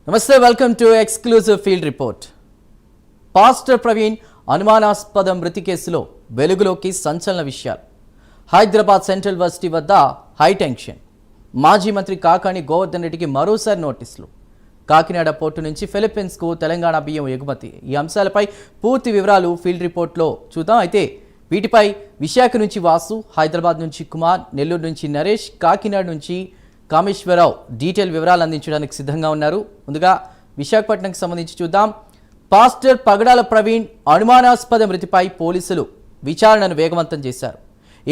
నమస్తే, welcome to exclusive field report. Pastor Praveen అనుమానాస్పద మృతి కేసులో వెలుగులోకి సంచలన విషయాలు. హైదరాబాద్ సెంట్రల్ యూనివర్సిటీ వద్ద హై టెన్షన్. మాజీ మంత్రి కాకాణి గోవర్ధన్ రెడ్డికి మరోసారి నోటీసులు. కాకినాడ పోర్టు నుంచి ఫిలిప్పీన్స్కు తెలంగాణ బియ్యం ఎగుమతి. ఈ అంశాలపై పూర్తి వివరాలు ఫీల్డ్ రిపోర్ట్లో చూద్దాం. అయితే వీటిపై విశాఖ నుంచి వాసు, హైదరాబాద్ నుంచి కుమార్, నెల్లూరు నుంచి నరేష్, కాకినాడ నుంచి కామేశ్వరరావు డీటెయిల్ వివరాలు అందించడానికి సిద్ధంగా ఉన్నారు. ముందుగా విశాఖపట్నంకి సంబంధించి చూద్దాం. పాస్టర్ పగడాల ప్రవీణ్ అనుమానాస్పద మృతిపై పోలీసులు విచారణను వేగవంతం చేశారు.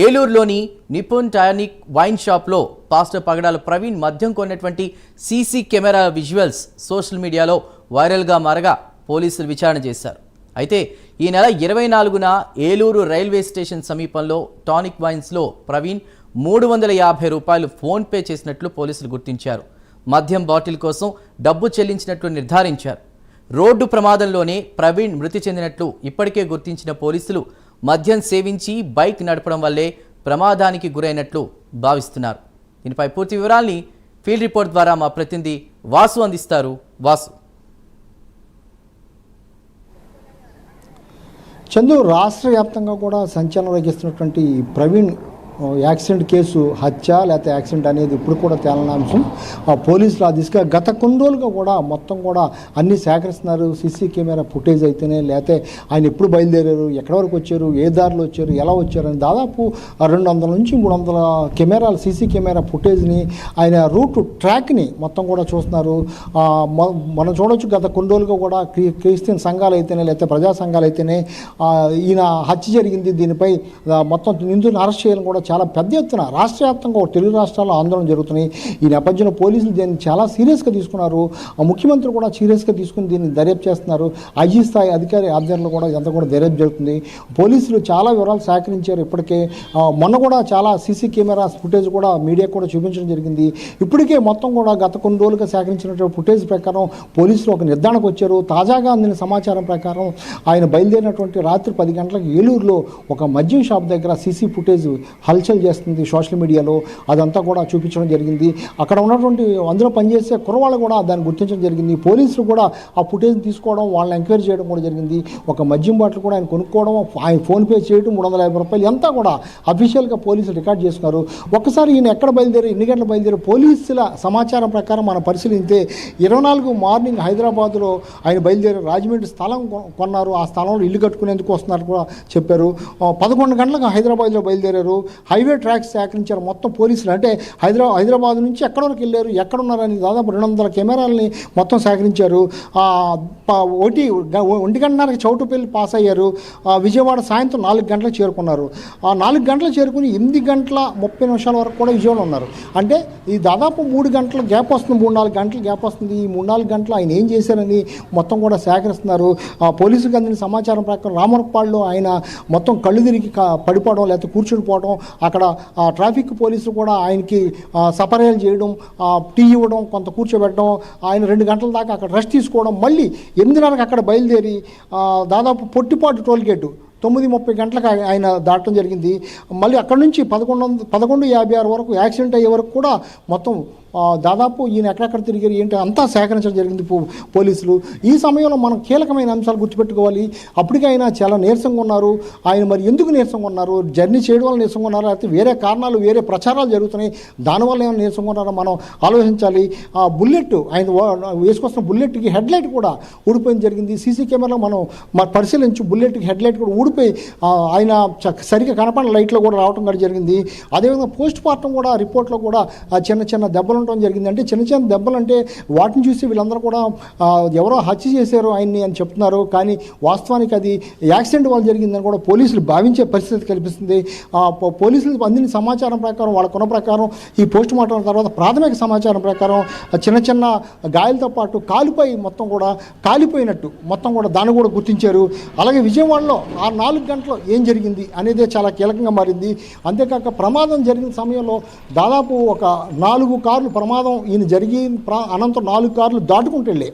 ఏలూరులోని నిపుణ్ టైర్నిక్ వైన్ షాప్లో పాస్టర్ పగడాల ప్రవీణ్ మద్యం కొన్నటువంటి సీసీ కెమెరా విజువల్స్ సోషల్ మీడియాలో వైరల్గా మారగా పోలీసులు విచారణ చేశారు. అయితే ఈ నెల 24న ఏలూరు రైల్వే స్టేషన్ సమీపంలో టానిక్ వైన్స్లో ప్రవీణ్ 350 రూపాయలు ఫోన్పే చేసినట్లు పోలీసులు గుర్తించారు. మద్యం బాటిల్ కోసం డబ్బు చెల్లించినట్లు నిర్ధారించారు. రోడ్డు ప్రమాదంలోనే ప్రవీణ్ మృతి చెందినట్లు ఇప్పటికే గుర్తించిన పోలీసులు మద్యం సేవించి బైక్ నడపడం వల్లే ప్రమాదానికి గురైనట్లు భావిస్తున్నారు. దీనిపై పూర్తి వివరాల్ని ఫీల్డ్ రిపోర్ట్ ద్వారా మా ప్రతినిధి వాసు అందిస్తారు. వాసు. చందు, రాష్ట్ర వ్యాప్తంగా కూడా సంచలనం రేగిస్తున్నటువంటి ప్రవీణ్ యాక్సిడెంట్ కేసు హత్య లేకపోతే యాక్సిడెంట్ అనేది ఇప్పుడు కూడా తేలని అంశం. పోలీసులు ఆ దిశగా గత కొన్ని రోజులుగా కూడా మొత్తం కూడా అన్నీ సేకరిస్తున్నారు. సీసీ కెమెరా ఫుటేజ్ అయితేనే, లేకపోతే ఆయన ఎప్పుడు బయలుదేరారు, ఎక్కడి వరకు వచ్చారు, ఏ దారిలో వచ్చారు, ఎలా వచ్చారు అని దాదాపు 200 నుంచి 300 కెమెరాలు, సీసీ కెమెరా ఫుటేజ్ని, ఆయన రూట్ ట్రాక్ని మొత్తం కూడా చూస్తున్నారు. మనం చూడవచ్చు, గత కొన్ని రోజులుగా కూడా క్రిస్టియన్ సంఘాలు అయితేనే, లేకపోతే ప్రజా సంఘాలు అయితేనే ఈయన హత్య జరిగింది, దీనిపై మొత్తం నిందితులను అరెస్ట్ చేయడం కూడా చాలా పెద్ద ఎత్తున రాష్ట్ర వ్యాప్తంగా తెలుగు రాష్ట్రాల్లో ఆందోళన జరుగుతున్నాయి. ఈ నేపథ్యంలో పోలీసులు దీన్ని చాలా సీరియస్గా తీసుకున్నారు. ముఖ్యమంత్రి కూడా సీరియస్గా తీసుకుని దీన్ని దర్యాప్తు చేస్తున్నారు. ఐజీ స్థాయి అధికారి ఆధ్వర్యంలో కూడా ఇదంతా కూడా దర్యాప్తు జరుగుతుంది. పోలీసులు చాలా వివరాలు సేకరించారు. ఇప్పటికే మొన్న కూడా చాలా సీసీ కెమెరా ఫుటేజ్ కూడా మీడియాకు కూడా చూపించడం జరిగింది. ఇప్పటికే మొత్తం కూడా గత కొన్ని రోజులుగా సేకరించినటువంటి ఫుటేజ్ ప్రకారం పోలీసులు ఒక నిర్ధారణకు వచ్చారు. తాజాగా అందిన సమాచారం ప్రకారం ఆయన బయలుదేరినటువంటి రాత్రి 10 గంటలకు ఏలూరులో ఒక మద్యం షాప్ దగ్గర సీసీ ఫుటేజ్ హల్చల్ చేస్తుంది సోషల్ మీడియాలో. అదంతా కూడా చూపించడం జరిగింది. అక్కడ ఉన్నటువంటి అందులో పనిచేసే కుర్రవాళ్ళు కూడా దాన్ని గుర్తించడం జరిగింది. పోలీసులు కూడా ఆ ఫుటేజ్ని తీసుకోవడం, వాళ్ళని ఎంక్వైరీ చేయడం కూడా జరిగింది. ఒక మద్యం బాటిల్ కూడా ఆయన కొనుక్కోవడం, ఆయన ఫోన్పే చేయడం, 350 రూపాయలు అంతా కూడా అఫీషియల్గా పోలీసులు రికార్డ్ చేసుకున్నారు. ఒక్కసారి ఈయన ఎక్కడ బయలుదేరి, ఎన్ని గంటలు బయలుదేరి, పోలీసుల సమాచారం ప్రకారం మనం పరిశీలిస్తే 24 మార్నింగ్ హైదరాబాద్లో ఆయన బయలుదేరి రాజమండ్రి స్థలం కొన్నారు. ఆ స్థలంలో ఇల్లు కట్టుకునేందుకు వస్తున్నారు కూడా చెప్పారు. 11 గంటలకు హైదరాబాద్లో బయలుదేరారు. హైవే ట్రాక్స్ సేకరించారు మొత్తం పోలీసులు. అంటే హైదరాబాద్ నుంచి ఎక్కడి వరకు వెళ్ళారు, ఎక్కడున్నారని దాదాపు 200 కెమెరాలని మొత్తం సేకరించారు. 1:30 చౌటుపల్లి పాస్ అయ్యారు. విజయవాడ సాయంత్రం 4 గంటలకు చేరుకున్నారు. 4 గంటలకు చేరుకుని 8:30 వరకు కూడా విజయవాడ ఉన్నారు. అంటే ఈ దాదాపు 3 గంటల గ్యాప్ వస్తుంది, 3-4 గంటల గ్యాప్ వస్తుంది. ఈ 3-4 గంటలు ఆయన ఏం చేశారని మొత్తం కూడా సేకరిస్తున్నారు. పోలీసులకు అందిన సమాచారం ప్రకారం రామరపాడులో ఆయన మొత్తం కళ్ళు తిరిగి పడిపోవడం, లేకపోతే కూర్చుని పోవడం, అక్కడ ట్రాఫిక్ పోలీసులు కూడా ఆయనకి సపరేలు చేయడం, టీ ఇవ్వడం, కొంత కూర్చోబెట్టడం, ఆయన 2 గంటల దాకా అక్కడ రెస్ట్ తీసుకోవడం, మళ్ళీ 8:30కి అక్కడ బయలుదేరి దాదాపు పొట్టిపాటు టోల్గేటు 9:30 గంటలకు ఆయన దాటడం జరిగింది. మళ్ళీ అక్కడ నుంచి 11:56 వరకు యాక్సిడెంట్ అయ్యే వరకు కూడా మొత్తం దాదాపు ఈయన ఎక్కడెక్కడ తిరిగారు ఏంటి అంతా సేకరించడం జరిగింది పోలీసులు. ఈ సమయంలో మనం కీలకమైన అంశాలు గుర్తుపెట్టుకోవాలి. అప్పటికే ఆయన చాలా నీరసంగా ఉన్నారు. ఆయన మరి ఎందుకు నీరసంగా ఉన్నారు, జర్నీ చేయడం వల్ల నీరసంగా ఉన్నారా, లేకపోతే వేరే కారణాలు, వేరే ప్రచారాలు జరుగుతున్నాయి, దానివల్ల ఏమైనా నీరసంగా ఉన్నారో మనం ఆలోచించాలి. బుల్లెట్, ఆయన వేసుకొస్తున్న బుల్లెట్కి హెడ్లైట్ కూడా ఊడిపోయింది జరిగింది. సీసీ కెమెరాలో మనం పరిశీలించి బుల్లెట్కి హెడ్లైట్ కూడా ఊడిపోయి ఆయన సరిగ్గా కనపడిన లైట్లో కూడా రావడం కూడా జరిగింది. అదేవిధంగా పోస్ట్ మార్టం కూడా రిపోర్ట్లో కూడా చిన్న చిన్న దెబ్బలు జరిగింది. అంటే చిన్న చిన్న దెబ్బలు, అంటే వాటిని చూసి వీళ్ళందరూ కూడా ఎవరో హత్య చేశారు ఆయన్ని అని చెప్తున్నారు. కానీ వాస్తవానికి అది యాక్సిడెంట్ వల్ల జరిగిందని కూడా పోలీసులు భావించే పరిస్థితి కల్పిస్తుంది. పోలీసులు అందిన సమాచారం ప్రకారం, వాళ్ళకున్న ప్రకారం, ఈ పోస్ట్ మార్టం తర్వాత ప్రాథమిక సమాచారం ప్రకారం చిన్న చిన్న గాయాలతో పాటు కాలుపై మొత్తం కూడా కాలిపోయినట్టు మొత్తం కూడా దాన్ని కూడా గుర్తించారు. అలాగే విజయవాడలో ఆ 4 గంటలు ఏం జరిగింది అనేదే చాలా కీలకంగా మారింది. అంతేకాక ప్రమాదం జరిగిన సమయంలో దాదాపు ఒక 4 కార్లు కార్లు ప్రమాదం ఈయన అనంతరం 4 కార్లు దాటుకుంటూ వెళ్ళాయి.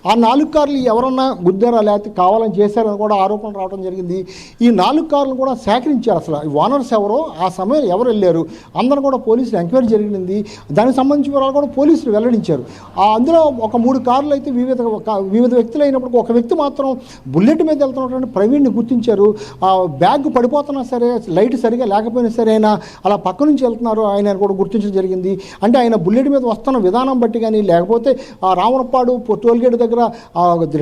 ఆ 4 కార్లు ఎవరన్నా గుద్దారా లేకపోతే కావాలని చేశారని కూడా ఆరోపణలు రావడం జరిగింది. ఈ 4 కార్లు కూడా సేకరించారు. అసలు ఈ ఓనర్స్ ఎవరో, ఆ సమయం ఎవరు వెళ్ళారు, అందరూ కూడా పోలీసులు ఎంక్వైరీ జరిగింది. దానికి సంబంధించిన వివరాలు కూడా పోలీసులు వెల్లడించారు. అందులో ఒక 3 కార్లు అయితే వివిధ వ్యక్తులు అయినప్పుడు ఒక వ్యక్తి మాత్రం బుల్లెట్ మీద వెళ్తున్నటువంటి ప్రవీణ్ని గుర్తించారు. ఆ బ్యాగ్ పడిపోతున్నా సరే, లైట్ సరిగా లేకపోయినా సరే ఆయన అలా పక్క నుంచి వెళ్తున్నారు, ఆయన కూడా గుర్తించడం జరిగింది. అంటే ఆయన బుల్లెట్ మీద వస్తున్న విధానం బట్టి కానీ, లేకపోతే ఆ రావణపాడు టోల్గేట్ దగ్గర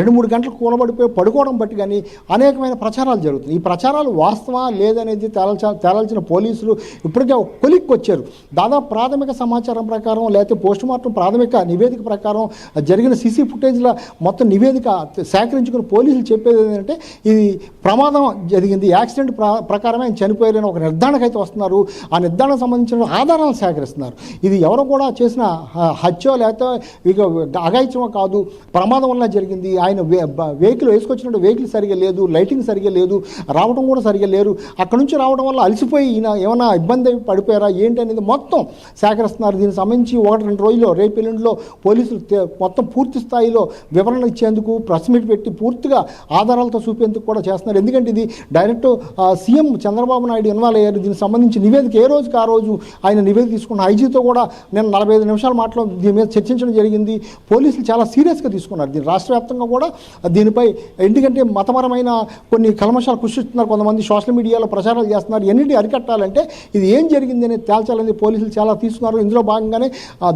2-3 గంటలు కూలబడిపోయి పడుకోవడం బట్టి కానీ అనేకమైన ప్రచారాలు జరుగుతుంది. ఈ ప్రచారాలు వాస్తవా లేదనేది తేలాల్సిన పోలీసులు ఇప్పటికే ఒక కొలిక్కి వచ్చారు. దాదాపు ప్రాథమిక సమాచారం ప్రకారం లేకపోతే పోస్టుమార్టం ప్రాథమిక నివేదిక ప్రకారం జరిగిన సీసీ ఫుటేజ్ల మొత్తం నివేదిక సేకరించుకుని పోలీసులు చెప్పేది ఏంటంటే ఇది ప్రమాదం జరిగింది, యాక్సిడెంట్ ప్రకారమే ఆయన చనిపోయారని ఒక నిర్ధారణకు అయితే వస్తున్నారు. ఆ నిర్ధారణకు సంబంధించిన ఆధారాలు సేకరిస్తున్నారు. ఇది ఎవరు కూడా చేసిన హత్యో లేకపోతే ఇక అఘాయిత్యమో కాదు, ప్రమాదం వల్ల జరిగింది. ఆయన వెహికల్ వేసుకొచ్చినట్టు వెహికల్ సరిగా లేదు, లైటింగ్ సరిగా లేదు, రావడం కూడా సరిగా లేరు. అక్కడ నుంచి రావడం వల్ల అలసిపోయి ఈయన ఏమైనా ఇబ్బంది పడిపోయారా ఏంటి అనేది మొత్తం సేకరిస్తున్నారు. దీనికి సంబంధించి 1-2 రోజుల్లో రేపు ఎల్లుండిలో పోలీసులు మొత్తం పూర్తి స్థాయిలో వివరణ ఇచ్చేందుకు ప్రెస్ మీట్ పెట్టి పూర్తిగా ఆధారాలతో చూపేందుకు కూడా చేస్తున్నారు. ఎందుకంటే ఇది direct CM Chandrababu Naidu involve అయ్యారు. దీనికి సంబంధించి నివేదిక ఏ రోజుకి ఆ రోజు ఆయన నివేదిక తీసుకున్న ఐజీతో కూడా నేను 45 నిమిషాల మాటలో దీని మీద చర్చించడం జరిగింది. పోలీసులు చాలా సీరియస్గా తీసుకున్నారు. దీని రాష్ట్ర వ్యాప్తంగా కూడా దీనిపై ఎందుకంటే మతపరమైన కొన్ని కల్మషాలు కృషిస్తున్నారు, కొంతమంది సోషల్ మీడియాలో ప్రచారాలు చేస్తున్నారు. ఎన్నిటి అరికట్టాలంటే ఇది ఏం జరిగింది అనేది తేల్చాలని పోలీసులు చాలా తీసుకున్నారు. ఇందులో భాగంగానే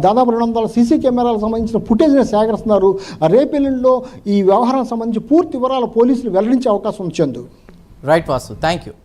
దాదాపు 200 సీసీ కెమెరాలకు సంబంధించిన ఫుటేజ్ని సేకరిస్తున్నారు. రేపెల్లుండిలో ఈ వ్యవహారానికి సంబంధించి పూర్తి వివరాలు పోలీసులు వెల్లడించే అవకాశం ఉంది. Chandu. Right Vasu, thank you.